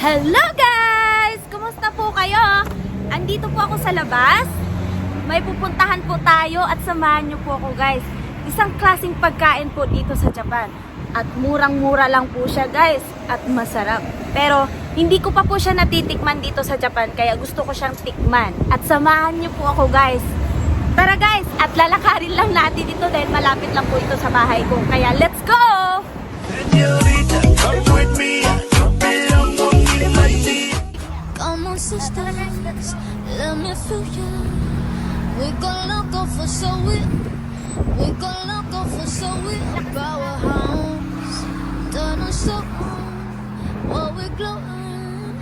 Hello guys! Kumusta po kayo? Andito po ako sa labas. May pupuntahan po tayo at samahan niyo po ako guys. Isang klaseng pagkain po dito sa Japan. At murang-mura lang po siya guys. At masarap. Pero hindi ko pa po siya natitikman dito sa Japan. Kaya gusto ko siyang tikman. At samahan niyo po ako guys. Tara guys! At lalakarin lang natin ito dahil malapit lang po ito sa bahay ko. Kaya let's go! Señorita, come with me. You belong only my team. Come on, sisters, let me feel you. We gonna go for so we gonna go for so we powerhouse. Turn us on while we glowing.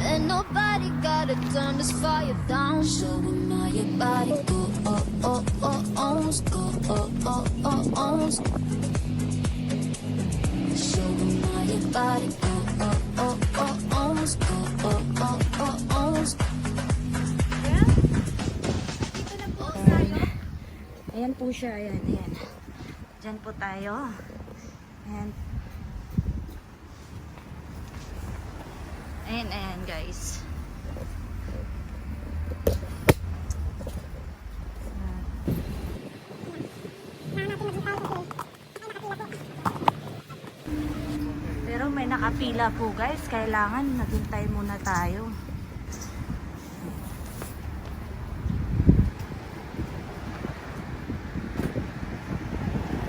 Ain't nobody gotta turn this fire down. Show them how your body go, oh, oh, oh, oh, go, oh, oh, oh, oh. Show them how your body go, oh, oh, oh, oh, go, oh, oh, oh, oh. Ayan po siya, ayan. Diyan po tayo. Ayan. Ayan guys. Pero may nakapila po guys. Kailangan naghintay muna tayo.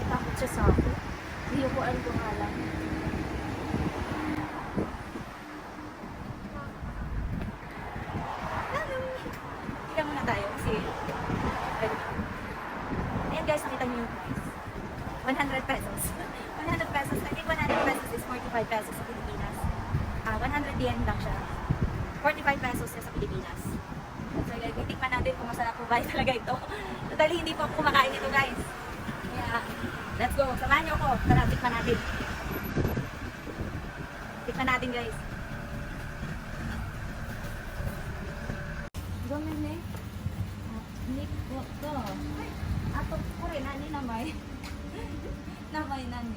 Takot siya sa akin. Hindi ko alam kung alam. Kaya muna tayo kasi ayan guys, nakita niyo yung price. 100 pesos. 100 pesos. I think 100 pesos is 45 pesos sa Pilipinas. 100 yen lang siya. 45 pesos siya sa Pilipinas. So guys, titikman natin kung masarap po ba talaga ito. Totally hindi po ako kumakain ito guys. Kaya, let's go. Samahan niyo ako. Tara, tikman natin. Tikman natin guys. Gawin ni. Nick ko. Ato ko rin, nani namay. Namay nani.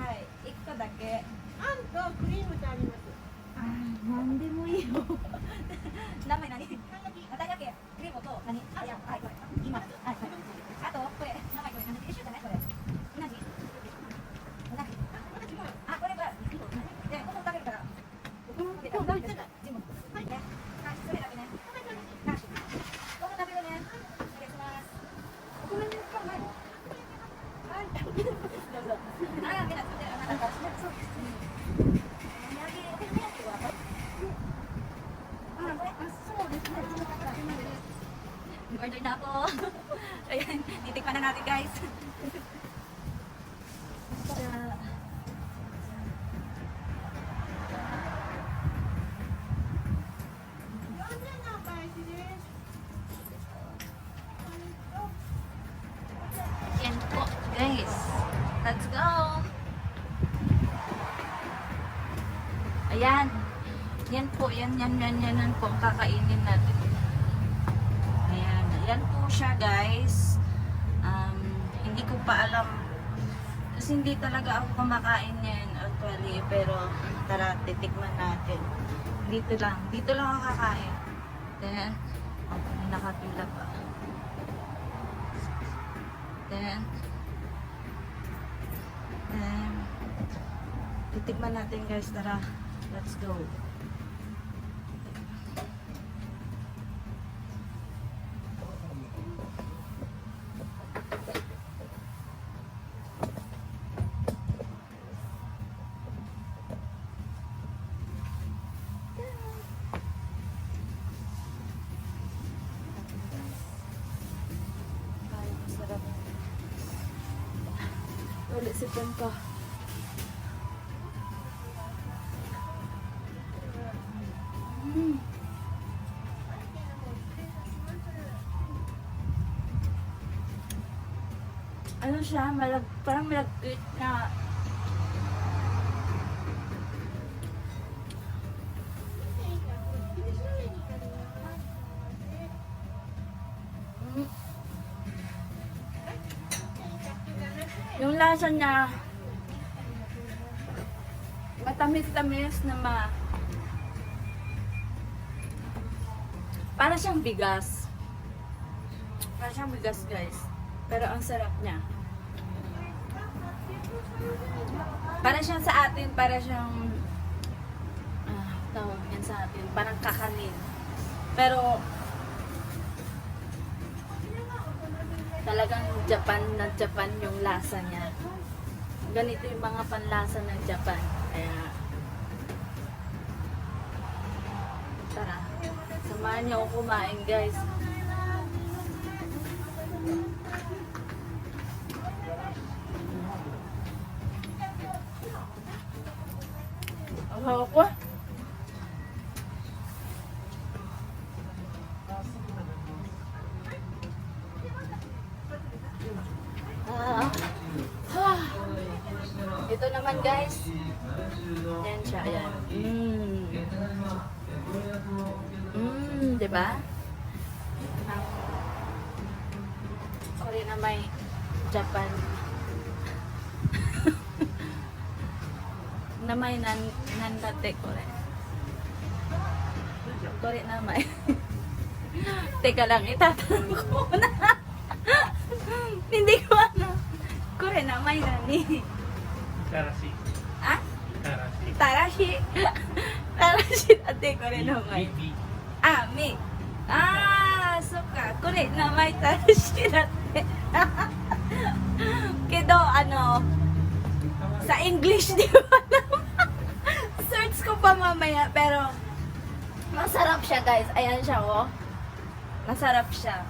Ay, ikko dake. あんとクリームってあります。 なんでもいいよ。名前何？たい焼き。クリームと何？あ、いや、はい、これ。今。はい、はい。あと、これ。名前これ。何？一緒じゃないこれ。うなぎ？うなぎ。あ、これこれ。で、ここ食べるから。ここ食べるから。ジム。はい。ね。はい、それだけね。はい。ここ食べるね。お願いします。お米ですか？はい。はい。どうぞ。あ、みんな作ってる。あ、なんか、そうですね。Order na ako. Ayan, titikman na natin guys. Ayan po guys. Let's go. Ayan. Yan po, yan po ang kakainin natin. Ayan, yan po siya guys. Hindi ko pa alam kasi hindi talaga ako kumakain yan actually, pero tara, titikman natin. Dito lang ako kakain. Then, may nakapila pa. Then, titikman natin guys, tara, let's go. Ulit si Pempa. Ano siya? Parang malagkit na Yung lasa niya, matamis-tamis na para siyang bigas. Para siyang bigas, guys. Pero ang sarap niya. Para siyang sa atin, para siyang tawag yan sa atin, parang kakanin. Pero talagang Japan na Japan yung lasa niya. Ganito yung mga panlasa ng Japan. Kaya tara, samahan niyo ako kumain, guys. Ako. Ito naman, guys. Yan siya, yan. Diba? Sorry na may Japan. Na may nanlate ko rin. Sorry na may. Teka lang, itatanong ko na. Hindi ko ano. Kore na may nani. Tarashi. Ah? Tarashi. Tarashi. Tarashi ate kore na may. Ah, me. Ah, so ka. Kore na may tarashi ate. Kedo ano, sa English di ba naman? Search ko pa mamaya, pero masarap siya, guys. Ayan siya, oh. Masarap siya.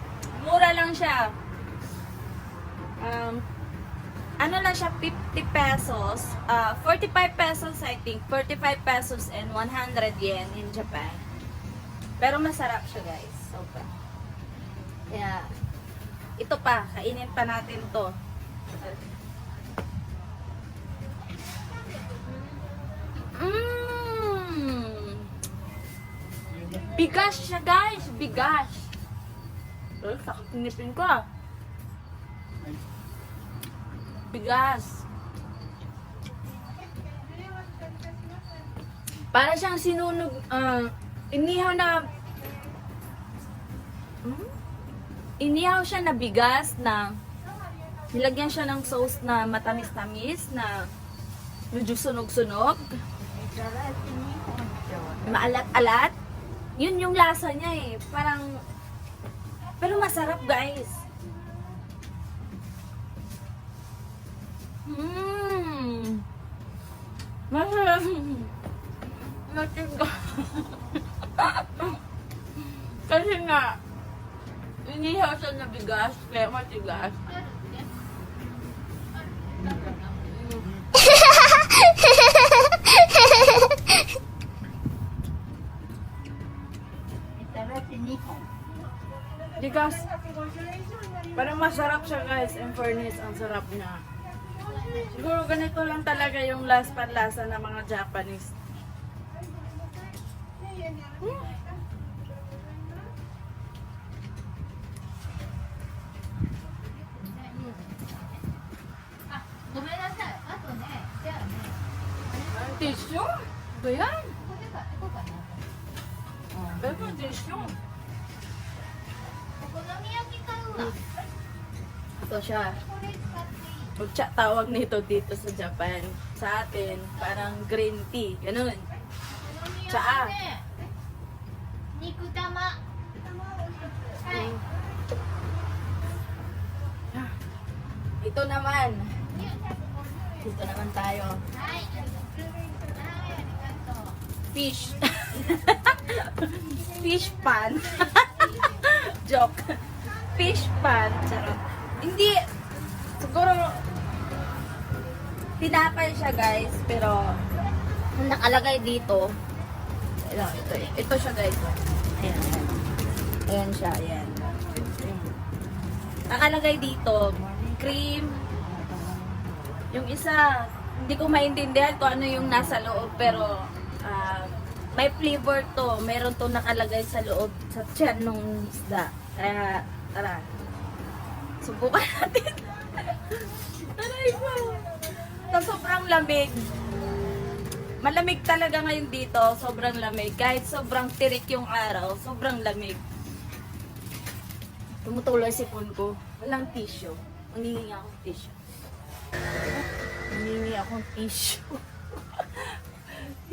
Mura lang siya. Ano lang siya, 50 pesos. 45 pesos, I think. 45 pesos and 100 yen in Japan. Pero masarap siya, guys. Sobra. Kaya, ito pa. Kainin pa natin to. Bigas siya, guys. Bigas. Sakit tinipin ko, ah. Bigas. Para siyang sinunog, inihaw na, inihaw siya na bigas na nilagyan siya ng sauce na matamis-tamis na medyo sunog-sunog. Maalat-alat. Yun yung lasa niya eh. Parang, pero masarap, guys. Masarap. Matigas. Kasi nga, inihaw siya na bigas, kaya matigas. Bigas. Parang masarap siya, guys. In fairness, ang sarap niya. Siguro ganito lang talaga yung last panlasa ng mga Japanese. Ang tissue? Ba yan? Pero tissue. Ito siya. Ucha tawag nito dito sa Japan. Sa atin, parang green tea. Ganun. Tsaa. Ito naman. Dito naman tayo. Fish. Fish pan. Joke. Fish pan. Charot. Hindi. Siguro tinapay siya, guys, pero ang nakalagay dito, ito siya, guys. Ayan. Ayan siya, ayan. Nakalagay dito, cream. Yung isa, hindi ko maintindihan kung ano yung nasa loob, pero may flavor to. Meron to nakalagay sa loob, sa tiyan nung isda. Kaya, tara. Subukan natin. Aray ko. Sa sobrang lamig. Malamig talaga ngayon dito. Sobrang lamig. Kahit sobrang tirik yung araw, sobrang lamig. Tumutuloy sipon ko. Walang tissue. Mangingi akong tissue. Mangingi akong tissue.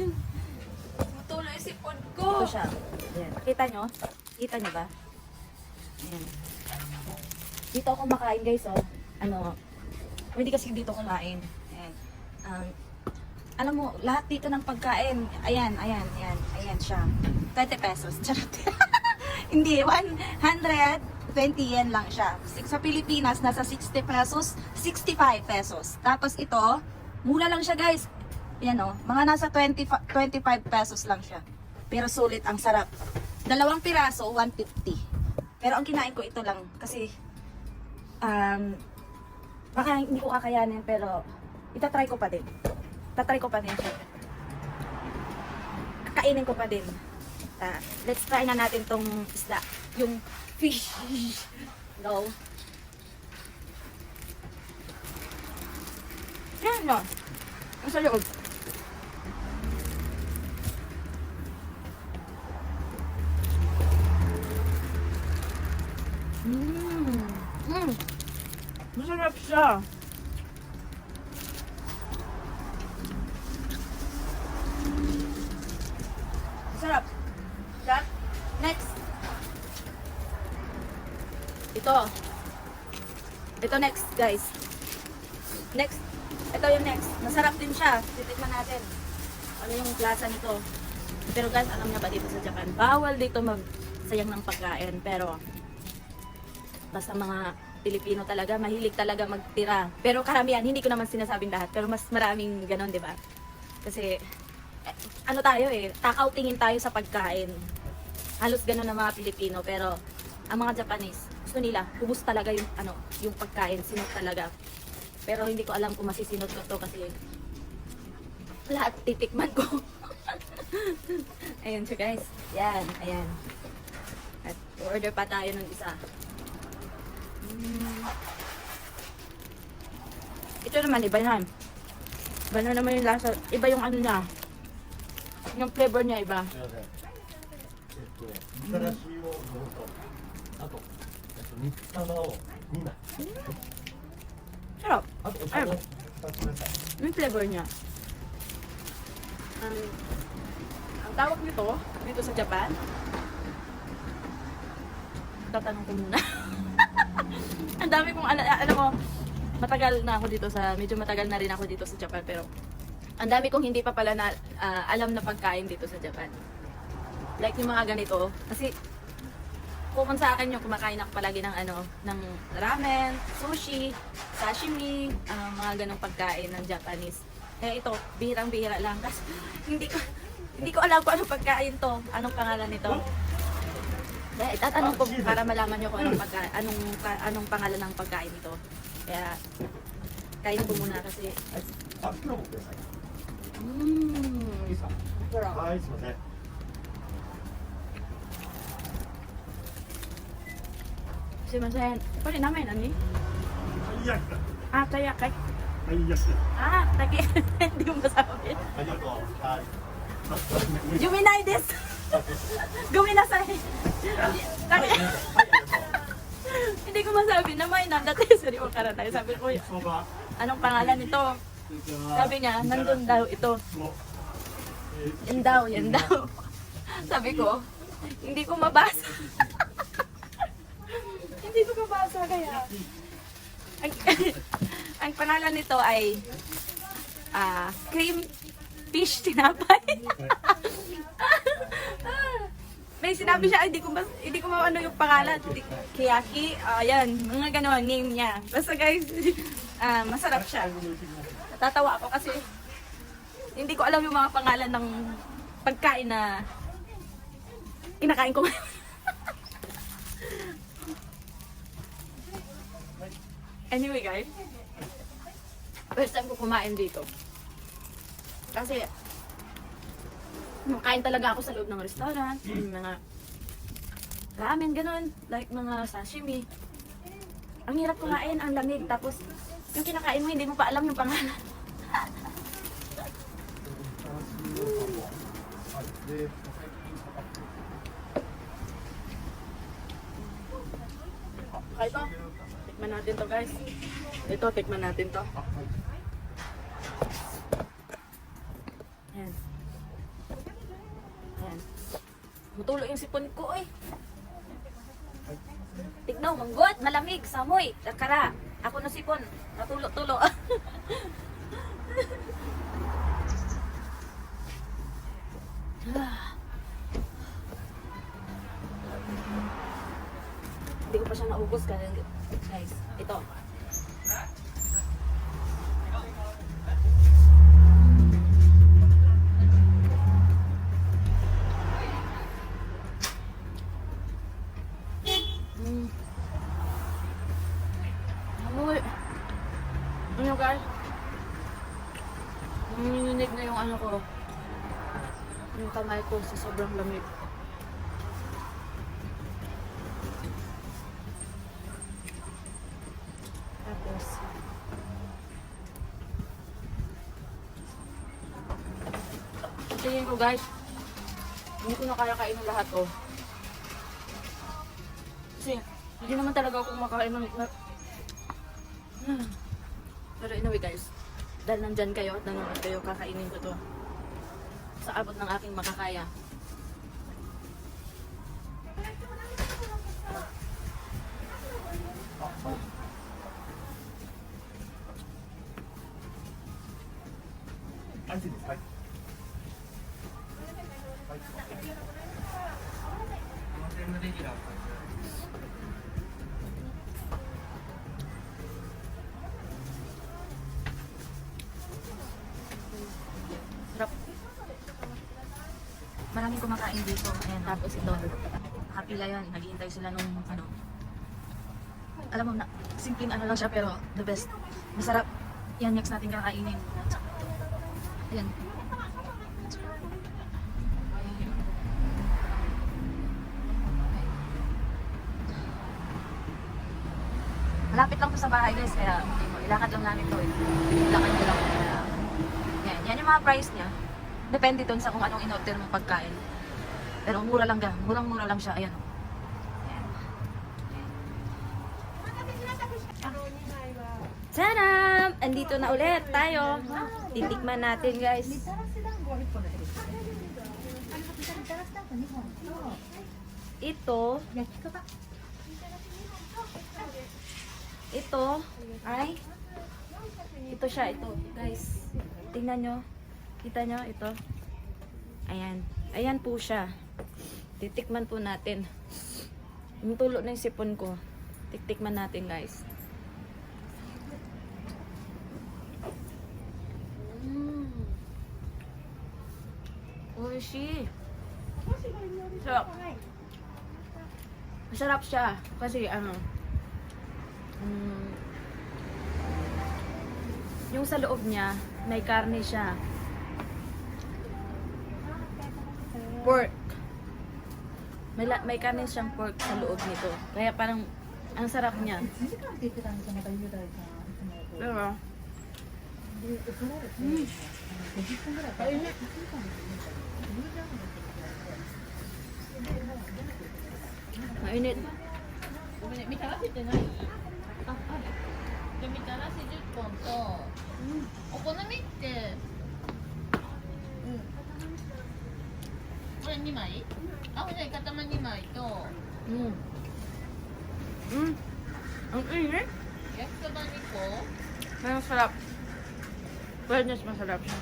Yun. Tumutuloy sipon ko. Ito siya. Ayan. Kita nyo? Kita nyo ba? Ayan. Dito ako makain guys, oh. Ano, hindi kasi dito kumain. Ayan. Alam mo, lahat dito ng pagkain, ayan siya. 20 pesos. Charot. Hindi, 120 yen lang siya. Sa Pilipinas, nasa 60 pesos, 65 pesos. Tapos ito, mura lang siya guys. Yan o, mga nasa 25 pesos lang siya. Pero sulit, ang sarap. 2 piraso, 150. Pero ang kinain ko ito lang, kasi, baka hindi ko kakayanin, pero itatry ko pa din. Tatry ko pa din siya. Kakainin ko pa din. Let's try na natin tong isda. Yung fish. Go. Yan no. Ang sa loob. Masarap siya. Sarap. Sarap. Next. Ito. Ito next, guys. Next. Ito yung next. Masarap din siya. Titikman natin. Ano yung klasa nito. Pero guys, alam niya ba dito sa Japan? Bawal dito magsayang ng pagkain. Pero, basta mga Pilipino talaga, mahilig talaga magtira. Pero karamihan, hindi ko naman sinasabing lahat. Pero mas maraming ganon, di ba? Kasi, ano tayo takaw tingin tayo sa pagkain. Halos ganun ang mga Pilipino, pero ang mga Japanese, gusto nila, ubus talaga yung yung pagkain, sinot talaga. Pero hindi ko alam kung masisinot ko to kasi lahat titikman ko. Ayun siya guys. Yan, ayan. At order pa tayo ng isa. Ito naman, iba na. Iba na naman yung lasa. Iba yung ano niya. Yung flavor niya iba. みたらしを乗ると、あと、肉玉を2枚、 Sarap. あとお茶を2つください。 Yung flavor niya. Ang tawag nito, dito sa Japan, tatanong ko muna. Ang dami kong, alam mo, matagal na ako dito medyo matagal na rin ako dito sa Japan, pero ang dami kong hindi pa pala na, alam na pagkain dito sa Japan. Like yung mga ganito, kasi kung sa akin yung kumakain ako palagi ng ng ramen, sushi, sashimi, mga ganong pagkain ng Japanese. Eh ito, bihirang-bihira lang kasi hindi ko alam kung anong pagkain to, anong pangalan nito. Kaya itatanong ko para malaman niyo kung anong pangalan ng pagkain nito. Kaya kain ko muna kasi あ、袋もください。 いいですか? はい、すみません。 Sumimasen. Pwede namin, ani? 最悪だ。 Ah, kaya kay. 最悪だ。 Ah, taki. Hindi mo masabi. ありがとう。はい。 Yuminay desu. Guminasay. Taki. Hindi ko masabi na may nandate. Sorry, wakara tayo. Sabi ko, そば。 anong pangalan nito? Sabi niya, nandun daw ito. もう。 Yan daw. Sabi ko, hindi ko mabasa. Hindi ko mabasa kaya. Ang pangalan nito ay cream fish tinapay. May sinabi siya, hindi ko maano yung pangalan. Kiyaki, ayan, mga gano'n, name niya. Basta guys, masarap siya. Natatawa ako kasi hindi ko alam yung mga pangalan ng pagkain na kinakain ko ngayon. Anyway guys, first time ko kumain dito. Kasi kumakain talaga ako sa loob ng restaurant, yung mga ramen, ganun, like mga sashimi. Ang hirap kumain, ang lamig, tapos yung kinakain mo, hindi mo pa alam yung pangalan. Okay ito. Tikman natin to guys. Ito, tikman natin to. Ayan. Ayan. Mutulo yung sipon ko eh. Tignaw, manggot, malamig, samoy, takara. Ako na sipon, natulo-tulo. Hindi ko pa siya naubos guys. Ito. Amoy. Ano guys? Nanginginig na yung ano ko. Yung kamay ko sa sobrang lamig. Tapos tingin ko guys, hindi ko na kaya kainin lahat oh. Kasi hindi naman talaga ako kumakain ng pero anyway guys, dahil nandyan kayo at nanonood kayo, kakainin ko to sa abot ng aking makakaya. Sarap. Maraming kumakain dito. Ayan, tapos ito. Nakapila yan. Naghihintay sila nung ano. Alam mo na, simpleng ano lang siya pero the best. Masarap. Yan, next natin kakainin. Ayan. Malapit lang to sa bahay guys, kaya ilakad lang namin to eh. Ilakad ko lang. Kaya, yan yung mga price niya. Depende dun sa kung anong in-order mong pagkain. Pero mura lang ga. Murang-mura lang siya. Ayan. Tadam! Andito na ulit tayo. Titikman natin guys. Ito ay ito siya, ito guys, tingnan nyo, kita nyo ito, ayan po siya. Titikman po natin. Tulo na yung sipon ko. Titikman natin guys. Oishi. Sarap. Masarap siya kasi ano, yung sa loob niya may karne siya, pork, may karne siyang pork sa loob nito, kaya parang ang sarap niya. Pero mainit. みたらしってない？あ、ある。で、みたらし10本と、お好みって、これ2枚？あ、ほんじゃいかたま2枚と、Ang init. 焼きそば2個。 Ang sarap. Fairness, masarap siya.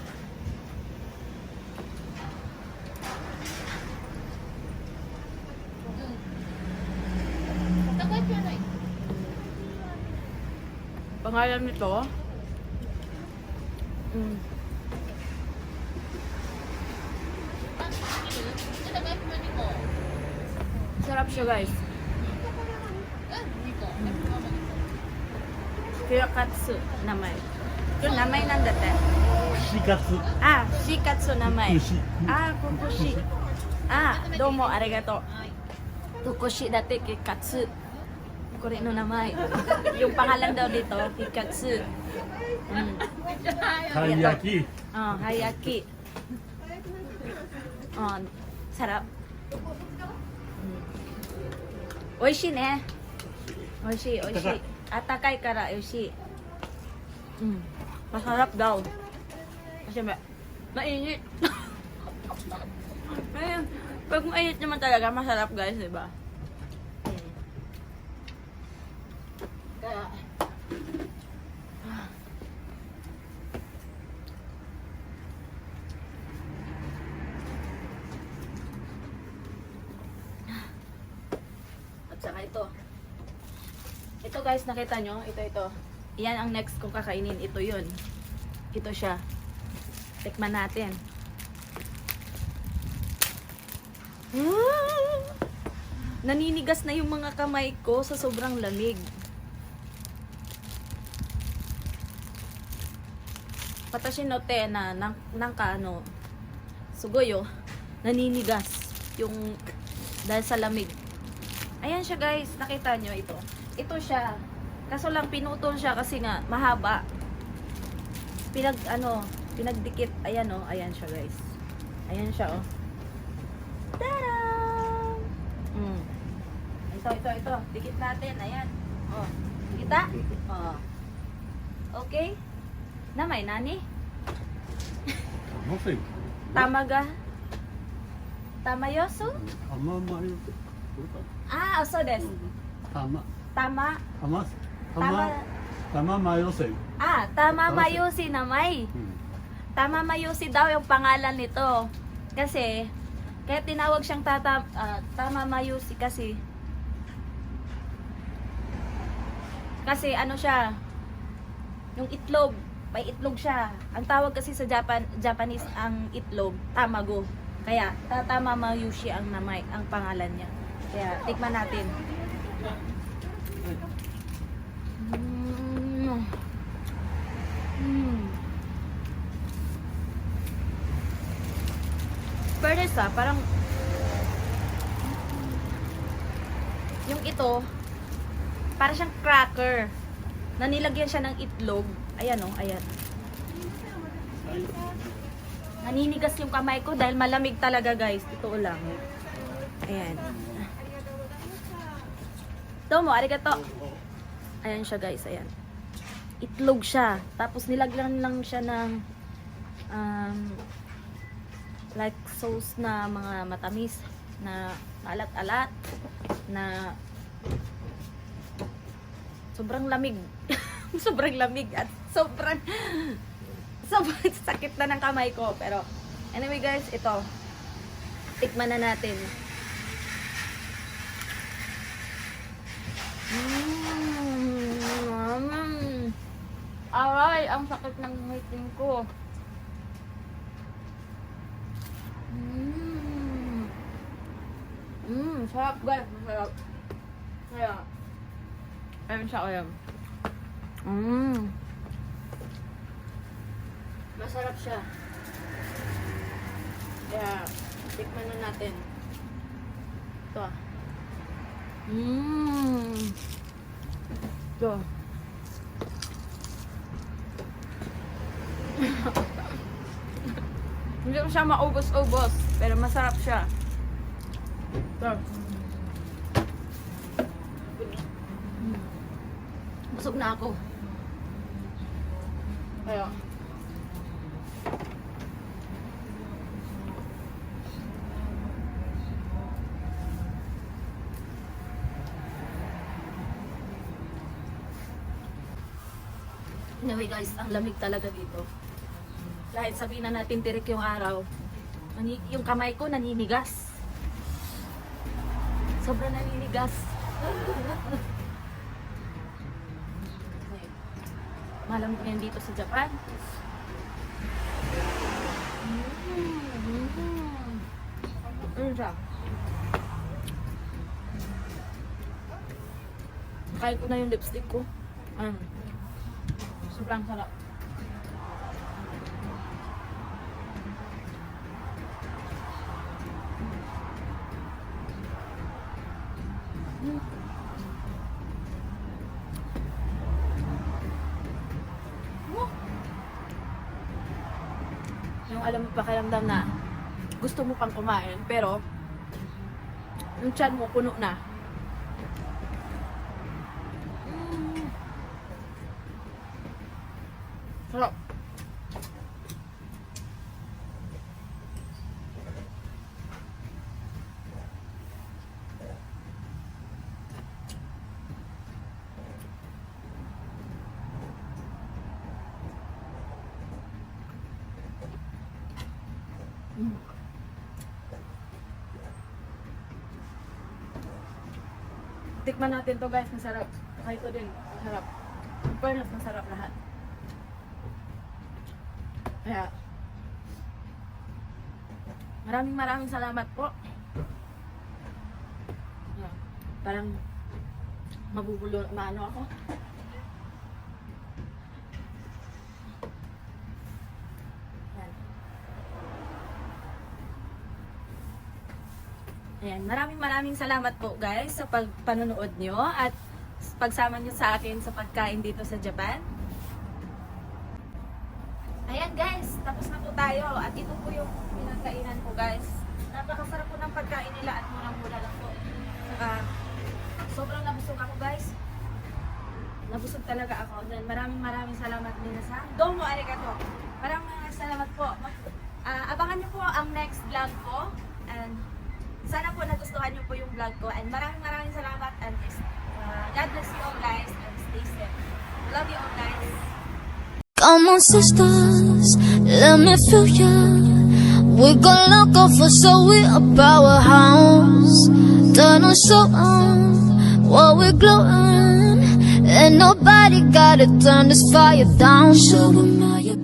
Pangalan nito, sarap siya guys. Kyokatsu namay. Ito namay nandate. Shikatsu. Shikatsu namay. Kukushi. Kukushi. Domo, arigato. Kukushi dati kikatsu. Kore no namay. Yung pangalan daw dito, Hikatsu. Hayaki. Hayaki. Oh, sarap. Oishi ne. Oishi, oishi. Atakay kara, oishi. Masarap daw. Kasi mainit. Ayun. Pag mainit naman talaga, masarap guys, diba? Kaya, at saka ito. Ito guys, nakita nyo? Ito. Yan ang next kong kakainin. Ito yun. Ito siya. Tikman natin. Naninigas na yung mga kamay ko sa sobrang lamig. Patashi no te na nang kaano sugoyo naninigas yung dahil sa lamig. Ayan siya guys, nakita nyo ito. Ito siya. Kaso lang pinutol siya kasi nga mahaba. Pinagdikit. Ayan oh, ayan siya guys. Ayan siya oh. Tada! Ito. Dikit natin. Ayan. Oh. Kita? Oh. Okay? Namay nani? Nothing. Tamaga? Tamayosu? Amamayo. Ah, so desu. Tama. Tama. Tama. Tama. Tama mayose. Ah, Tama Mayusi namay. Tama Mayusi daw yung pangalan nito. Kasi, kaya tinawag siyang Tama Mayusi kasi ano siya, yung itlog, may itlog siya. Ang tawag kasi sa Japanese ang itlog, tamago. Kaya, Tama Mayusi ang pangalan niya. Kaya, tikman natin. Fairness parang yung ito para siyang cracker na nilagyan siya ng itlog. Ayan oh, ayan. Naninigas yung kamay ko dahil malamig talaga guys. Ito lang. Ayan. Domo, arigato. Ayan siya guys, ayan. Itlog siya. Tapos nilagyan lang siya ng like sauce na mga matamis na alat-alat na sobrang lamig. Sobrang lamig at sobrang sakit na ng kamay ko. Pero anyway guys, ito. Tikman na natin. Aray, ang sakit ng ngiting ko. Sarap guys, masarap. Kaya, ayun siya kaya. Masarap siya. Kaya, tikman na natin. Ito. Ito. Hindi ko siya maubos-ubos, pero masarap siya. Ito. Busog na ako. Kaya. Anyway guys, ang lamig talaga dito. Kahit sabihin na natin tirik yung araw, yung kamay ko naninigas. Sobrang naninigas. Malamig yan dito sa Japan. Ano siya? Kain ko na yung lipstick ko. Sobrang sarap. Yung alam mo pakiramdam na gusto mo pang kumain, pero yung tiyan mo puno na. Sarap. Tikman natin to guys, masarap. Kaya ito din, masarap. Fairness, masarap lahat. Kaya, maraming salamat po. Ayan, parang mabubulo, maano ako. Ayan, maraming salamat po guys sa panonood nyo at pagsama nyo sa akin sa pagkain dito sa Japan. Ayan guys, tapos na po tayo at ito po yung pinagkainan ko guys. Napakasarap po ng pagkain nila at murang-mura lang po. Saka, sobrang nabusog ako guys. Nabusog talaga ako. Then maraming salamat din sa Domo arigato. Maraming salamat po. Abangan nyo po ang next vlog ko and sana po nagustuhan niyo po yung vlog ko and maraming salamat and God bless you all guys and stay safe. Love you all guys. Come on, sisters, let me feel ya. We gonna go for so we a powerhouse. Done us so on while we're glowing. And nobody gotta turn this fire down. Show 'em how you